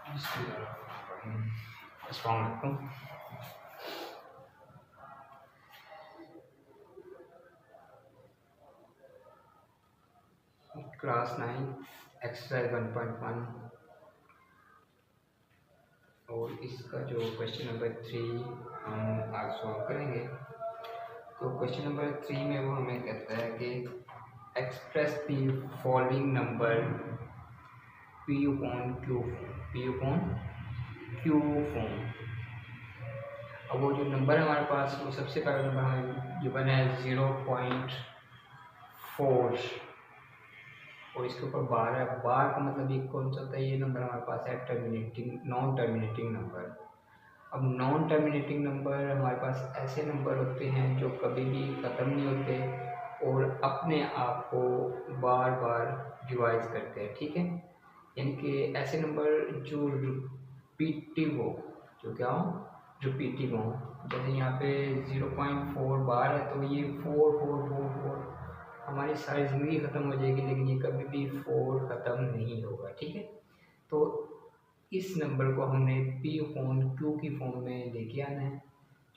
अस्सलाम वालेकुम। Class 9 exercise 1.1 और इसका जो क्वेश्चन नंबर 3 हम आज सॉल्व करेंगे। तो क्वेश्चन नंबर 3 में वो हमें कहता है कि express the following number P upon Q form. अब वो जो नंबर हमारे पास, वो सबसे पहला नंबर हमें जो बना है 0.4 और इसके ऊपर बार है। बार का मतलब ये कौन सा होता है? ये नंबर हमारे पास है टर्मिनेटिंग, नॉन टर्मिनेटिंग नंबर। अब नॉन टर्मिनेटिंग नंबर हमारे पास ऐसे नंबर होते हैं जो कभी भी ख़त्म नहीं होते और अपने आप को बार बार रिवाइज करते हैं, ठीक है। यानी कि ऐसे नंबर जो रिपीटिव हो, जो क्या हो, रिपीटिव हो। जैसे यहाँ पे 0.4 बार है तो ये 4 हमारी सारी ज़िंदगी ख़त्म हो जाएगी, लेकिन ये कभी भी 4 ख़त्म नहीं होगा, ठीक है। तो इस नंबर को हमने P अपॉन Q की फॉर्म में लेके आना है।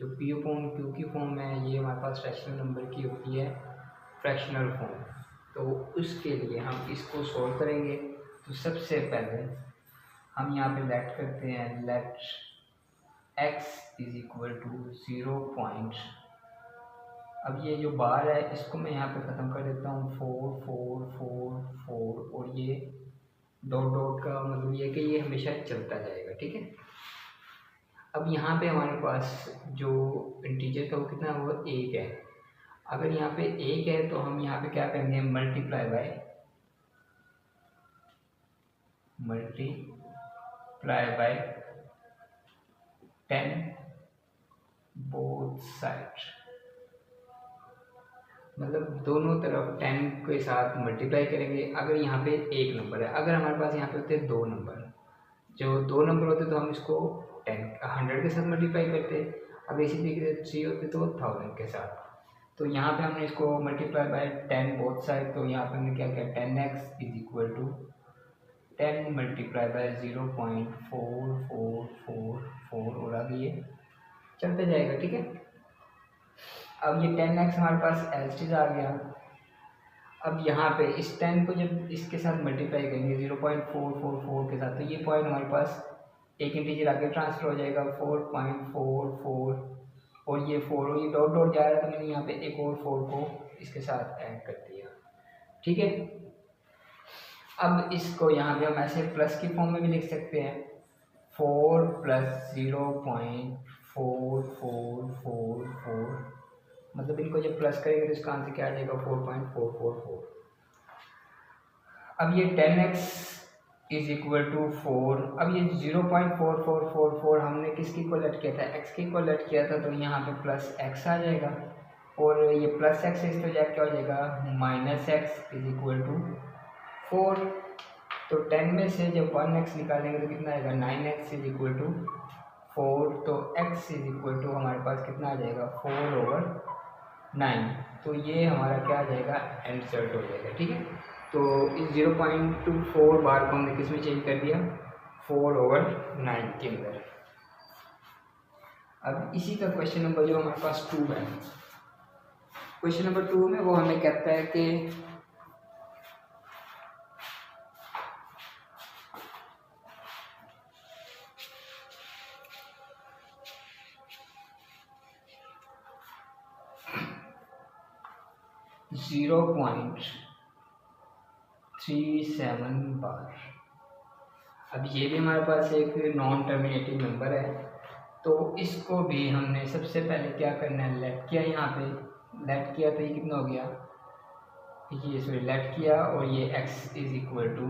जो P अपॉन Q की फॉर्म है ये हमारे पास फ्रैक्शनल नंबर की होती है, फ्रैक्शनल फॉर्म। तो उसके लिए हम इसको सॉल्व करेंगे। तो सबसे पहले हम यहाँ पे लेट करते हैं, let x is equal to 0. अब ये जो बार है इसको मैं यहाँ पे ख़त्म कर देता हूँ, 4 और ये डॉट डॉट का मतलब ये कि ये हमेशा चलता जाएगा, ठीक है। अब यहाँ पे हमारे पास जो इंटीजर का वो कितना है, वो 1 है। अगर यहाँ पे 1 है तो हम यहाँ पे क्या करेंगे, मल्टीप्लाई बाय 10 बोथ साइड, मतलब दोनों तरफ 10 के साथ मल्टीप्लाई करेंगे। अगर यहाँ पे एक नंबर है, अगर हमारे पास यहाँ पे होते हैं 2 नंबर, जो 2 नंबर होते तो हम इसको 100 के साथ मल्टीप्लाई करते। अगर इसी तरीके से 3 होते तो 1000 के साथ। तो यहाँ पे हमने इसको मल्टीप्लाई बाय 10 बोथ साइड, तो यहाँ पे हमने क्या किया, 10x is equal to 10 multiply by 0.4444 और आगे ये चलते जाएगा, ठीक है। अब ये 10x हमारे पास एलसीज आ गया। अब यहाँ पे इस 10 को जब इसके साथ मल्टीप्लाई करेंगे 0.444 के साथ, तो ये पॉइंट हमारे पास एक इंटीजर आगे ट्रांसफर हो जाएगा 4.44 और ये 4 और ये डॉट डॉट जा रहा है तो मैंने यहाँ पे एक और 4 को इसके साथ ऐड कर दिया, ठीक है। अब इसको यहाँ पे हम ऐसे प्लस की फॉर्म में भी लिख सकते हैं, 4 + 0.4444, मतलब इनको जब प्लस करेंगे तो इसका आंसर क्या आ जाएगा, 4.444। अब ये 10x इज इक्वल टू 4। अब ये 0.4444 हमने किसकी इक्वल लेट किया था, x की इक्वल लेट किया था, तो यहाँ पे प्लस x आ जाएगा और ये प्लस x इस तो क्या हो जाएगा, -x इज इक्वल टू 4। तो 10 में से जब 1x निकालेंगे तो कितना आएगा, 9x इज इक्वल टू 4। तो x इज इक्वल टू हमारे पास कितना आ जाएगा, 4/9। तो ये हमारा क्या आ जाएगा, आंसर हो जाएगा, ठीक है। तो इस 0.24 बार को हमने किस में चेंज कर दिया, 4/9 के अंदर। अब इसी का क्वेश्चन नंबर जो हमारे पास 2 है, क्वेश्चन नंबर 2 में वो हमें कहता है कि (0.37 बार। अब ये भी हमारे पास एक नॉन टर्मिनेटिंग नंबर है, तो इसको भी हमने सबसे पहले क्या करना है, लेट किया। यहाँ पे लेट किया तो ये कितना हो गया, ये सॉरी लेट किया और ये x इज इक्वल टू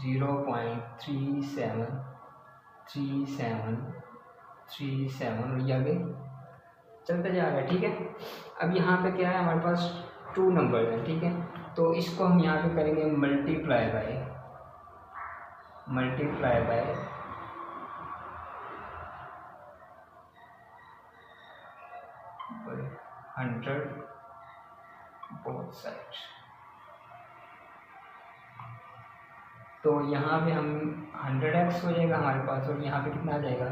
0.3737 और ये आगे चलते जा रहा है, ठीक है। अब यहाँ पे क्या है, हमारे पास 2 नंबर है, ठीक है। तो इसको हम यहाँ पे करेंगे मल्टीप्लाई बाय 100 बोथ साइड। तो यहाँ पे हम 100x हो जाएगा हमारे पास, और यहाँ पे कितना आ जाएगा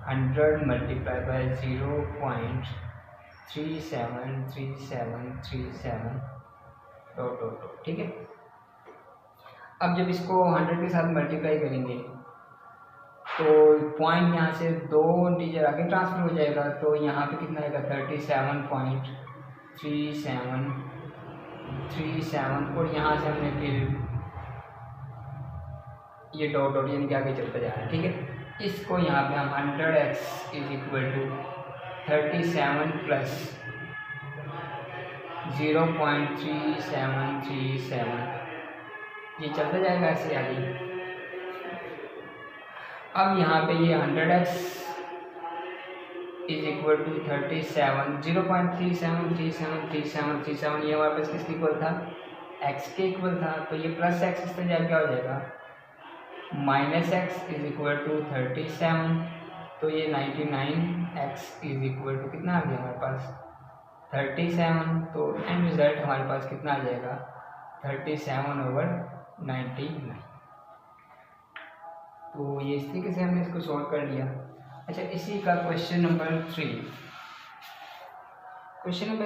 100 multiply bye 0.373737 dot dot dot. ठीक है, अब जब इसको 100 के साथ मल्टीप्लाई करेंगे तो पॉइंट यहाँ से 2 इंटीजर आगे ट्रांसफर हो जाएगा, तो यहाँ पे कितना आएगा 37.3737, और यहाँ से हमने फिर ये डॉट डॉट यानी कि आगे चलता जा रहा है। ठीक है, इसको यहाँ पे हम 100x is equal to 37 plus 0.3737, ये चलता जाएगा ऐसे आगे। अब यहाँ पे ये 100x इज इक्वल टू 37 0.373737, ये हमारे पास किसके इक्वल था, x के इक्वल था, तो ये प्लस x इस तरह क्या हो जाएगा minus x is equal to 37, तो ये 99x इज इक्वल टू कितना आ गया हमारे पास 37, तो एंड रिजल्ट हमारे पास कितना आ जाएगा 37/99। तो ये इस तरीके से हमने इसको सॉल्व कर लिया। अच्छा, इसी का क्वेश्चन नंबर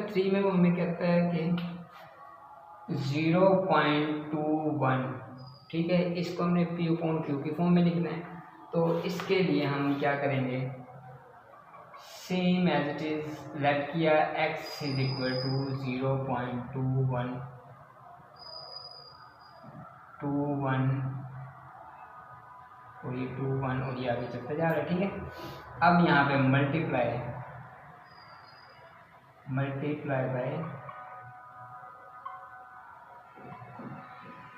3 में वो हमें कहता है कि 0.21, ठीक है, इसको हमने P अपॉन Q की फॉर्म में लिखना है। तो इसके लिए हम क्या करेंगे, same as it is let किया x इज इक्वल टू 0.21 और ये 21 और ये आगे चलता जा रहा है। ठीक है, अब यहाँ पे मल्टीप्लाई बाय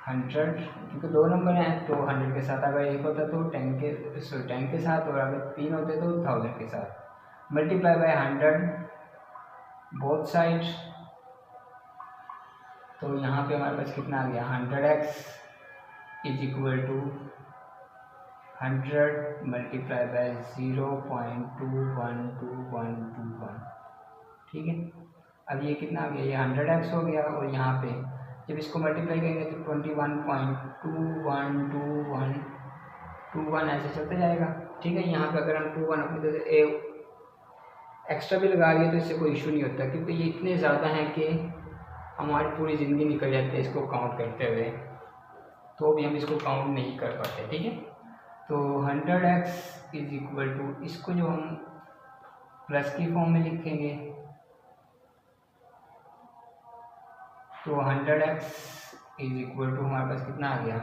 100, क्योंकि 2 नंबर हैं तो 100 के साथ अगर एक होता तो 10 के साथ, और अगर 3 होते तो 1000 के साथ, मल्टीप्लाई बाय 100 बोथ साइड। तो यहाँ पे हमारे पास कितना आ गया 100x is equal to 100 multiply by 0.212121। ठीक है, अब ये कितना आ गया, ये 100x हो गया, और यहाँ पे जब इसको मल्टीप्लाई करेंगे तो 21.2121 ऐसे चलते जाएगा। ठीक है, यहाँ पे अगर हम 21 अपनी तरह से एक्स्ट्रा भी लगा लिए तो इससे कोई इशू नहीं होता, क्योंकि ये इतने ज़्यादा हैं कि हमारी पूरी ज़िंदगी निकल जाती है इसको काउंट करते हुए, तो भी हम इसको काउंट नहीं कर पाते। ठीक है, तो 100x इज इक्वल टू, इसको जो हम प्लस की फॉर्म में लिखेंगे तो 100x इज इक्वल टू हमारे पास कितना आ गया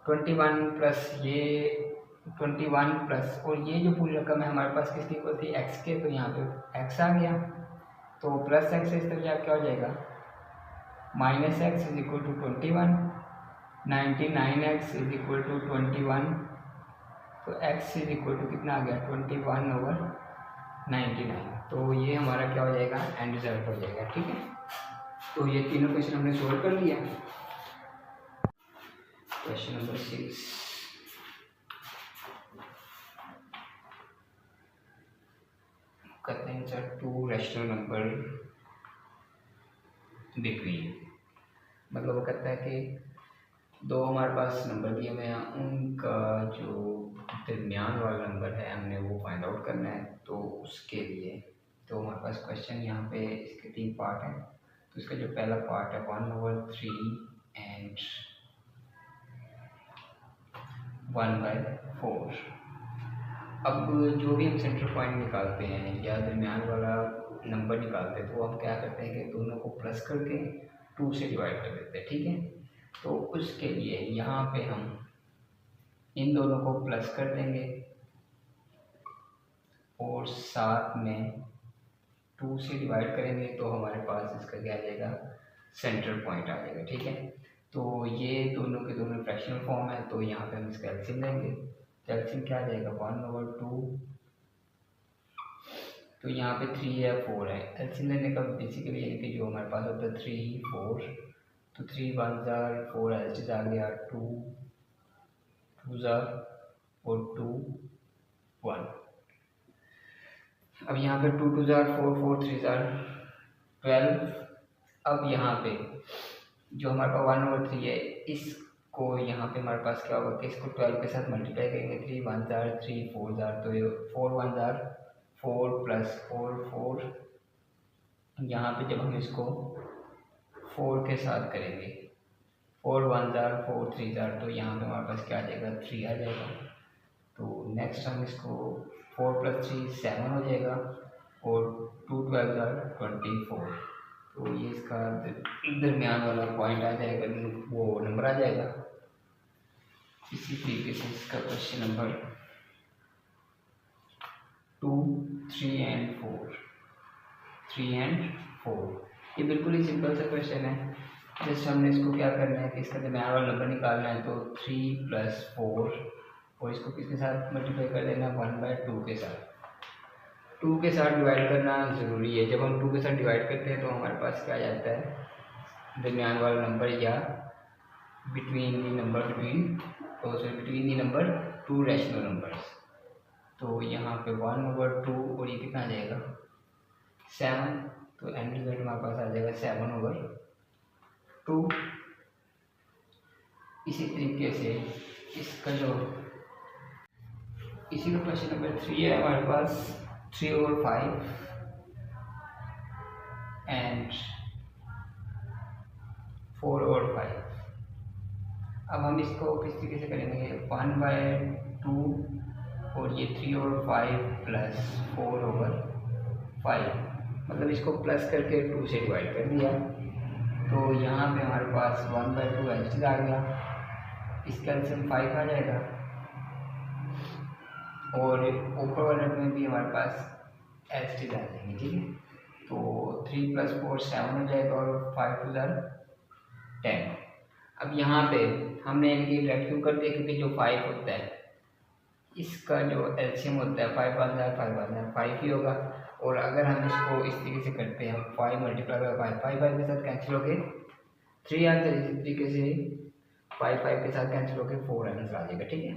21 प्लस ये 21 प्लस, और ये जो पूरी रकम है हमारे पास किसकी इक्वल थी x के, तो यहाँ पे x आ गया, तो प्लस x इस तरह क्या हो जाएगा minus x is equal to 21, 99x is equal to 21, तो x इज इक्वल टू कितना आ गया 21/99। तो ये हमारा क्या हो जाएगा एंड रिजल्ट हो जाएगा। ठीक है, तो ये तीनों क्वेश्चन हमने सोल्व कर लिया। क्वेश्चन नंबर 6, कहते हैं सर 2 रैशनल नंबर बिटवीन, मतलब वो कहता है कि 2 हमारे पास नंबर दिए हुए हैं, उनका जो दरमियान वाला नंबर है हमने वो फाइंड आउट करना है। तो उसके लिए तो हमारे पास क्वेश्चन यहाँ पे इसके 3 पार्ट हैं। तो इसका जो पहला पार्ट है 1/3 एंड 1/4। अब जो भी हम सेंटर पॉइंट निकालते हैं या दरमियान वाला नंबर निकालते हैं तो हम क्या करते हैं कि दोनों को प्लस करके 2 से डिवाइड कर देते हैं। ठीक है, तो उसके लिए यहाँ पे हम इन दोनों को प्लस कर देंगे और साथ में 2 से डिवाइड करेंगे, तो हमारे पास इसका क्या आ जाएगा सेंटर पॉइंट आ जाएगा। ठीक है, तो ये दोनों के दोनों फ्रैक्शनल फॉर्म है, तो यहाँ पे हम इसका एलसीएम लेंगे। तो एलसीएम क्या आ जाएगा 1/2, तो यहाँ पे 3 है 4 है। एलसीएम लेने का बेसिकली यानी कि जो हमारे पास होता है 3 4, तो 3 1 4 एलसीएम आ गया 2 2 और 2 1। अब यहाँ पे 2 2 4 4 3 12। अब यहाँ पे जो हमारे पास 1/3 है, इस को यहाँ पे हमारे पास क्या होगा कि इसको 12 के साथ मल्टीप्लाई करेंगे। 3 1 जार 3 4 जार, तो ये 4 1 जार 4 प्लस 4 4। यहाँ पे जब हम इसको 4 के साथ करेंगे, 4 1 जार 4 3 जार, तो यहाँ पे हमारे पास क्या आ जाएगा 3 आ जाएगा। तो नेक्स्ट हम इसको 4 प्लस 3 7 हो जाएगा और 2 12 जार 24। तो ये इसका दरमियान वाला पॉइंट आ जाएगा, वो नंबर आ जाएगा। इसी तरीके से इसका क्वेश्चन नंबर 2 3 एंड 4 3 एंड 4 ये बिल्कुल ही सिंपल सा क्वेश्चन है। जस्ट हमने इसको क्या करना है कि इसका दरमियान वाला नंबर निकालना है। तो 3 प्लस 4 और इसको किसके साथ मल्टीप्लाई कर देना, 1/2 के साथ। 2 के साथ डिवाइड करना ज़रूरी है। जब हम 2 के साथ डिवाइड करते हैं तो हमारे पास क्या आ जाता है, दरमियान वाला नंबर या between the number between the number 2 rational numbers. तो यहाँ पे 1/2 और ये कितना आ जाएगा 7। तो एंड रिजल्ट हमारे पास आ जाएगा 7/2। इसी तरीके से इसका जो इसी का क्वेश्चन नंबर 3 है हमारे पास 3/5 एंड 4/5। अब हम इसको किस तरीके से करेंगे, 1/2 और ये 3/5 प्लस 4/5, मतलब इसको प्लस करके 2 से डिवाइड कर दिया। तो यहाँ पे हमारे पास 1/2 एच आ गया, इसका एल्सियम 5 आ जाएगा और ऊपर वाले में भी हमारे पास एच आ जाएंगे, ठीक है। तो 3 प्लस 4 7 हो जाएगा और 5 2 10। अब यहाँ पे हमने इनकी ब्रैकेट क्यों करते हैं, क्योंकि जो 5 होता है इसका जो एलसीएम होता है 5 1 जार 5 1 जार 5 ही होगा। और अगर हम इसको इस तरीके से करते हैं, हम 5 मल्टीप्लाई बाई 5 5 के साथ कैंसिल हो गए 3 आंसर, इसी तरीके से 5 5 के साथ कैंसिल हो गए 4 आंसर आ जाएगा, ठीक है।